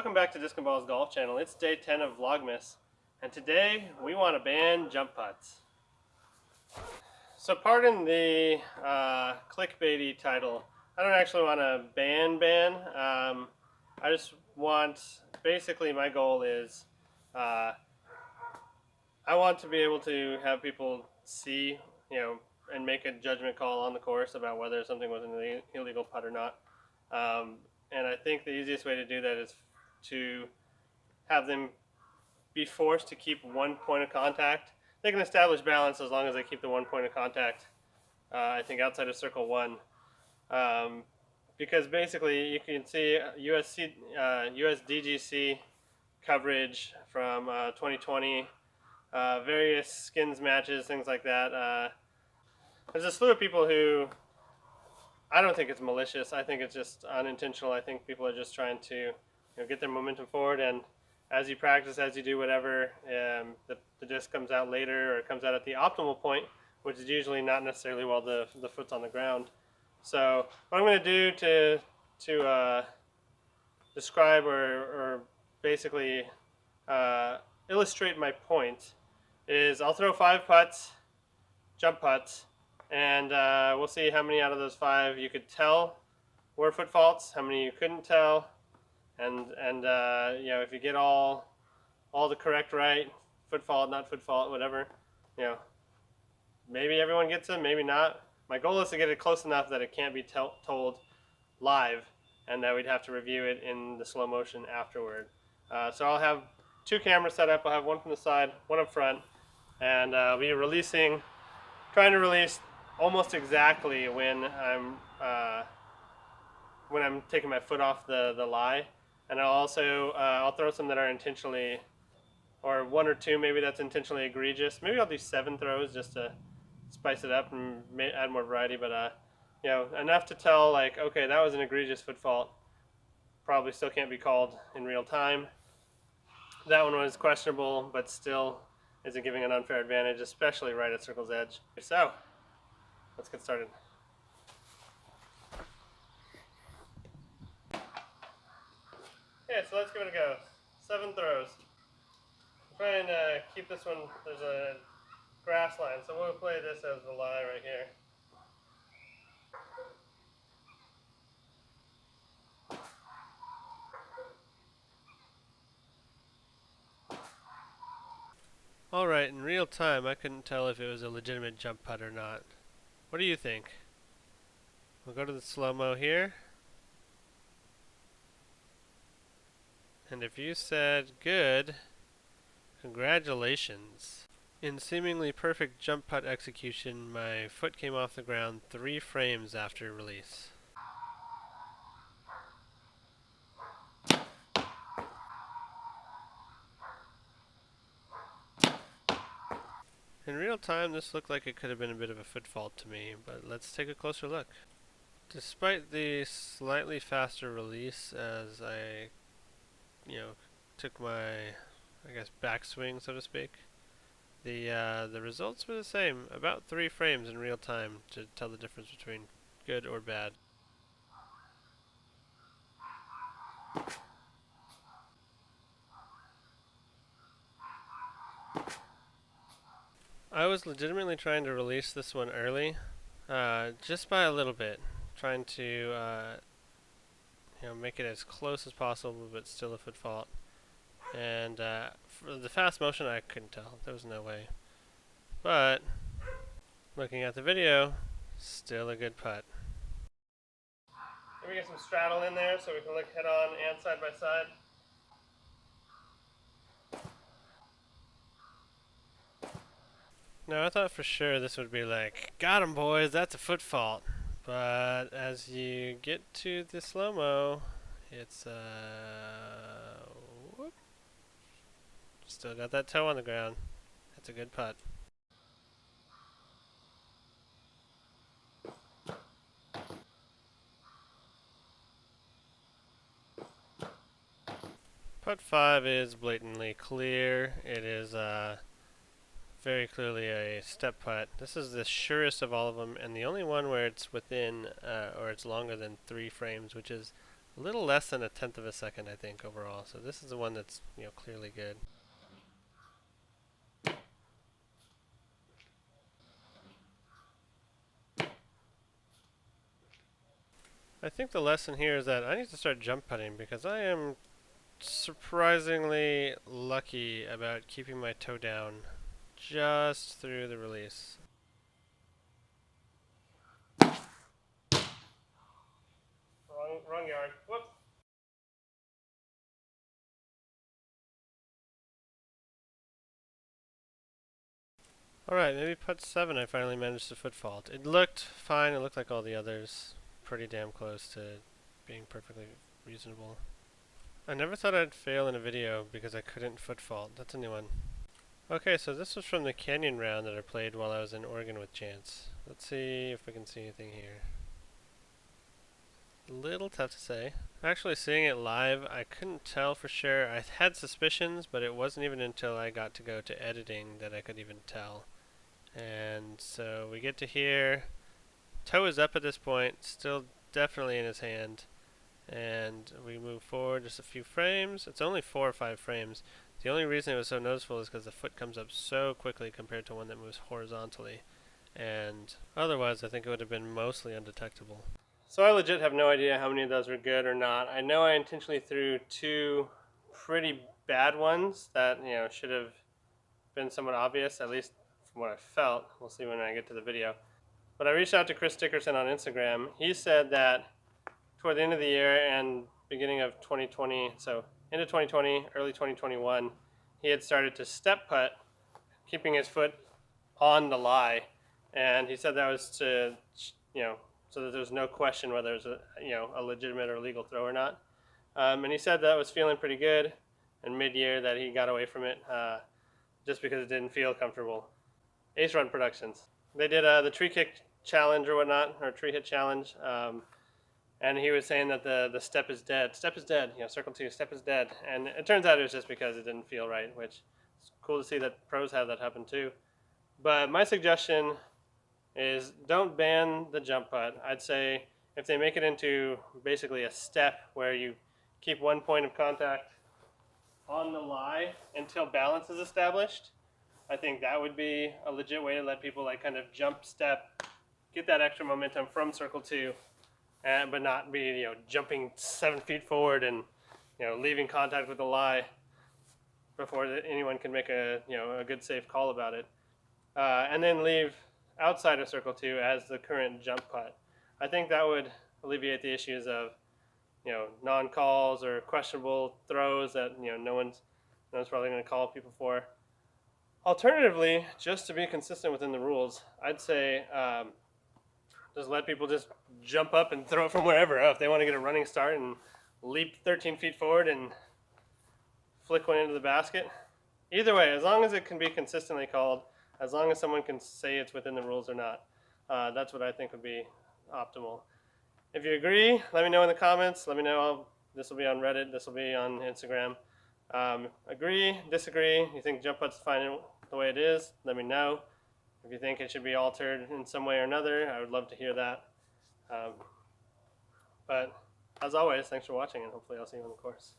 Welcome back to Disc and Ball's Golf Channel. It's day 10 of Vlogmas, and today we want to ban jump putts. So pardon the clickbaity title. I don't actually want to ban. I just want, basically my goal is, I want to be able to have people see, and make a judgment call on the course about whether something was an illegal putt or not. And I think the easiest way to do that is to have them be forced to keep one point of contact. They can establish balance as long as they keep the one point of contact, I think, outside of circle one. Because basically you can see USDGC coverage from 2020, various skins matches, things like that. There's a slew of people who, I don't think it's malicious. I think it's just unintentional. I think people are just trying to get their momentum forward, and as you practice, as you do whatever, the disc comes out later, or it comes out at the optimal point, which is usually not necessarily while the foot's on the ground. So what I'm going to do to describe or basically illustrate my point is I'll throw 5 putts, jump putts, and we'll see how many out of those 5 you could tell were foot faults, how many you couldn't tell, and if you get all the correct right, foot fault, not foot fault, whatever, maybe everyone gets them, maybe not. My goal is to get it close enough that it can't be told live, and that we'd have to review it in the slow motion afterward. So I'll have 2 cameras set up. I'll have one from the side, one up front, and I'll be trying to release almost exactly when I'm taking my foot off the lie. And I'll throw some that are intentionally, or 1 or 2 maybe that's intentionally egregious. Maybe I'll do 7 throws just to spice it up and add more variety. But enough to tell, like, okay, that was an egregious foot fault. Probably still can't be called in real time. That one was questionable, but still isn't giving an unfair advantage, especially right at circle's edge. So let's get started. Okay, so let's give it a go. 7 throws. I'm trying to keep this one, there's a grass line, so we'll play this as the lie right here. Alright, in real time I couldn't tell if it was a legitimate jump putt or not. What do you think? We'll go to the slow-mo here. And if you said good, congratulations. In seemingly perfect jump putt execution, my foot came off the ground 3 frames after release. In real time, this looked like it could have been a bit of a foot fault to me, but let's take a closer look. Despite the slightly faster release as I took my, backswing, so to speak, the results were the same, about 3 frames in real time to tell the difference between good or bad. I was legitimately trying to release this one early, just by a little bit, trying to make it as close as possible, but still a foot fault. And for the fast motion, I couldn't tell. There was no way. But looking at the video, still a good putt. Maybe get some straddle in there so we can look head on and side by side. Now I thought for sure this would be like, got him boys, that's a foot fault. But as you get to the slow-mo, it's whoop. Still got that toe on the ground. That's a good putt. Putt 5 is blatantly clear. It is very clearly a step putt. This is the surest of all of them, and the only one where it's within, or it's longer than 3 frames, which is a little less than 1/10 of a second, I think, overall. So this is the one that's, clearly good. I think the lesson here is that I need to start jump putting because I am surprisingly lucky about keeping my toe down just through the release. Wrong yard. Whoops. Alright, maybe putt 7 I finally managed to foot fault. It looked fine, it looked like all the others. Pretty damn close to being perfectly reasonable. I never thought I'd fail in a video because I couldn't foot fault. That's a new one. Okay, so this was from the Canyon round that I played while I was in Oregon with Chance. Let's see if we can see anything here. A little tough to say. Actually seeing it live, I couldn't tell for sure. I had suspicions, but it wasn't even until I got to go to editing that I could even tell. And so we get to here. Toe is up at this point, still definitely in his hand. And we move forward just a few frames. It's only 4 or 5 frames. The only reason it was so noticeable is because the foot comes up so quickly compared to one that moves horizontally. And otherwise, I think it would have been mostly undetectable. So I legit have no idea how many of those were good or not. I know I intentionally threw 2 pretty bad ones that, should have been somewhat obvious, at least from what I felt. We'll see when I get to the video. But I reached out to Chris Dickerson on Instagram. He said that toward the end of the year and beginning of 2020, so end of 2020, early 2021, he had started to step putt, keeping his foot on the lie. And he said that was to, so that there was no question whether it was a legitimate or legal throw or not. And he said that was feeling pretty good, and mid-year that he got away from it just because it didn't feel comfortable. Ace Run Productions. They did the tree kick challenge or whatnot, or tree hit challenge, and he was saying that the step is dead. Step is dead. Circle 2, step is dead. And it turns out it was just because it didn't feel right, which is cool to see that pros have that happen too. But my suggestion is don't ban the jump putt. I'd say if they make it into basically a step where you keep one point of contact on the lie until balance is established, I think that would be a legit way to let people kind of jump step, get that extra momentum from circle 2, but not be jumping 7 feet forward and leaving contact with the lie before anyone can make a good safe call about it, and then leave outside of circle 2 as the current jump putt. I think that would alleviate the issues of non-calls or questionable throws that no one's probably going to call people for. Alternatively, just to be consistent within the rules, I'd say just let people just jump up and throw it from wherever. If they want to get a running start and leap 13 feet forward and flick one into the basket. Either way, as long as it can be consistently called, as long as someone can say it's within the rules or not, that's what I think would be optimal. If you agree, let me know in the comments. Let me know. This will be on Reddit. This will be on Instagram. Agree, disagree. You think jump put's fine the way it is? Let me know. If you think it should be altered in some way or another, I would love to hear that. But as always, thanks for watching, and hopefully I'll see you on the course.